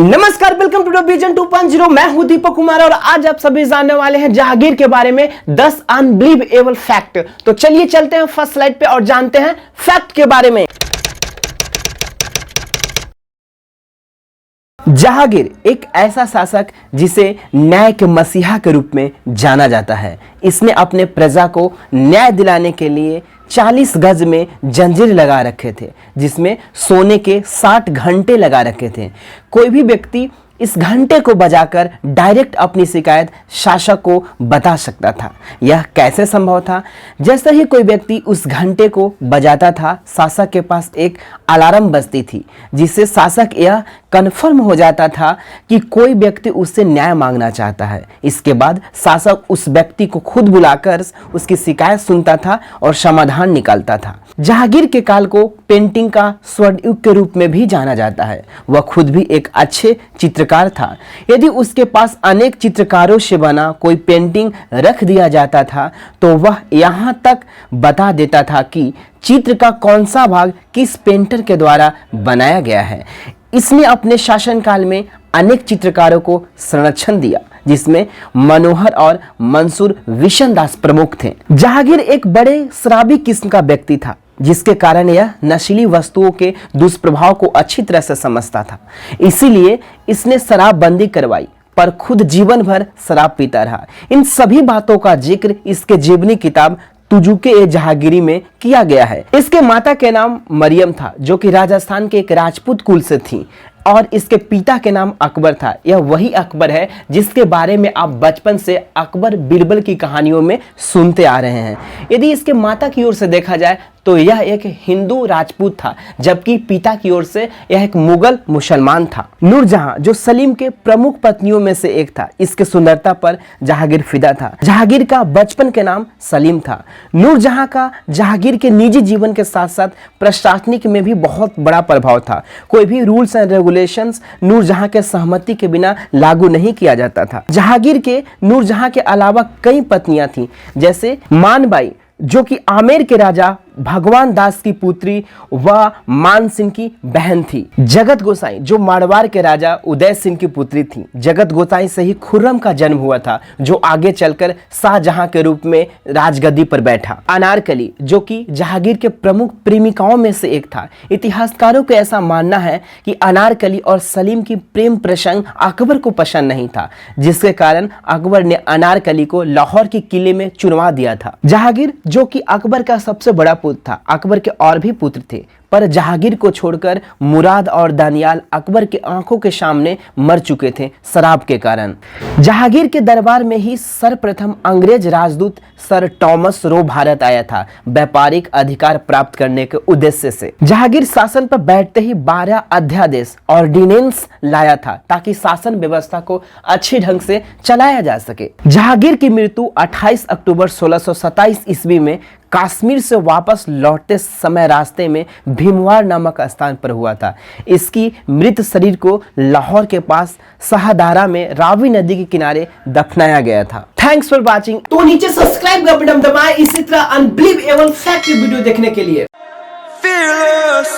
नमस्कार, welcome to vision 2.0। मैं हूं दीपक कुमार और आज आप सभी जानने वाले हैं जहांगीर के बारे में 10 अनबिलीवेबल फैक्ट। तो चलिए चलते हैं फर्स्ट स्लाइड पे और जानते हैं फैक्ट के बारे में। जहांगीर एक ऐसा शासक जिसे न्याय के मसीहा के रूप में जाना जाता है। इसने अपने प्रजा को न्याय दिलाने के लिए 40 गज में जंजीर लगा रखे थे, जिसमें सोने के 60 घंटे लगा रखे थे। कोई भी व्यक्ति इस घंटे को बजाकर डायरेक्ट अपनी शिकायत शासक को बता सकता था। यह कैसे संभव था? जैसे ही कोई व्यक्ति उस घंटे को बजाता था, शासक के पास एक अलार्म बजती थी, जिससे शासक यह कन्फर्म हो जाता था कि कोई व्यक्ति उससे न्याय मांगना चाहता है। इसके बाद शासक उस व्यक्ति को खुद बुलाकर उसकी शिकायत सुनता था और समाधान निकालता था। जहांगीर के काल को पेंटिंग का स्वर्ण युग के रूप में भी जाना जाता है। वह खुद भी एक अच्छे चित्रकार था। यदि उसके पास अनेक चित्रकारों से बना कोई पेंटिंग रख दिया जाता था, तो वह यहाँ तक बता देता था कि चित्र का कौन सा भाग किस पेंटर के द्वारा बनाया गया है। इसने अपने शासनकाल में अनेक चित्रकारों को संरक्षण दिया, जिसमें मनोहर और मंसूर विशनदास प्रमुख थे। जहांगीर एक बड़े शराबी किस्म का व्यक्ति था, जिसके कारण यह नशीली वस्तुओं के दुष्प्रभाव को अच्छी तरह से समझता था। इसीलिए इसने शराबबंदी करवाई, पर खुद जीवन भर शराब पीता रहा। इन सभी बातों का जिक्र इसके जीवनी किताब तुजुक-ए-जहांगीरी में किया गया है। इसके माता के नाम मरियम था, जो कि राजस्थान के एक राजपूत कुल से थी, और इसके पिता के नाम अकबर था। यह वही अकबर है जिसके बारे में आप बचपन से अकबर बीरबल की कहानियों में सुनते आ रहे हैं। यदि इसके माता की ओर से देखा जाए तो यह एक हिंदू राजपूत था, जबकि पिता की ओर से यह एक मुगल मुसलमान था। नूरजहां, जो सलीम के प्रमुख पत्नियों में से एक था, इसके सुंदरता पर जहांगीर फिदा था। जहांगीर का बचपन के नाम सलीम था। नूरजहां का जहांगीर के निजी जीवन के साथ साथ प्रशासनिक में भी बहुत बड़ा प्रभाव था। कोई भी रूल्स एंड रेगुलेशंस नूरजहां के सहमति के बिना लागू नहीं किया जाता था। जहांगीर के नूरजहां के अलावा कई पत्नियां थीं, जैसे मानबाई, जो कि आमेर के राजा भगवान दास की पुत्री व मान सिंह की बहन थी। जगत गोसाई, जो मारवाड़ के राजा उदय सिंह की पुत्री थी। जगत गोसाई से ही खुर्रम का जन्म हुआ था, जो आगे चलकर शाहजहां के रूप में राजगद्दी पर बैठा। अनारकली, जो कि जहांगीर के प्रमुख प्रेमिकाओं में से एक था। इतिहासकारों का ऐसा मानना है कि अनारकली और सलीम की प्रेम प्रसंग अकबर को पसंद नहीं था, जिसके कारण अकबर ने अनारकली को लाहौर के किले में चुनवा दिया था। जहांगीर, जो कि अकबर का सबसे बड़ा पुत्र था, अकबर के और भी पुत्र थे, पर जहांगीर को छोड़कर मुराद और दानियाल अकबर के आंखों के सामने मर चुके थे शराब के कारण। जहांगीर के दरबार में ही सर्वप्रथम अंग्रेज राजदूत सर टॉमस रो भारत आया था, व्यापारिक अधिकार प्राप्त करने के उद्देश्य से। जहांगीर शासन पर बैठते ही 12 अध्यादेश ऑर्डिनेंस लाया था, ताकि शासन व्यवस्था को अच्छे ढंग से चलाया जा सके। जहांगीर की मृत्यु 28 अक्टूबर 1627 ईस्वी में कश्मीर से वापस लौटते समय रास्ते में भीमवार नामक स्थान पर हुआ था। इसकी मृत शरीर को लाहौर के पास शाहदारा में रावी नदी के किनारे दफनाया गया था। Thanks for watching. तो नीचे सब्सक्राइब का बटन दबाएं इसी तरह अनबिलीवेबल फैक्ट वीडियो देखने के लिए। Fearless.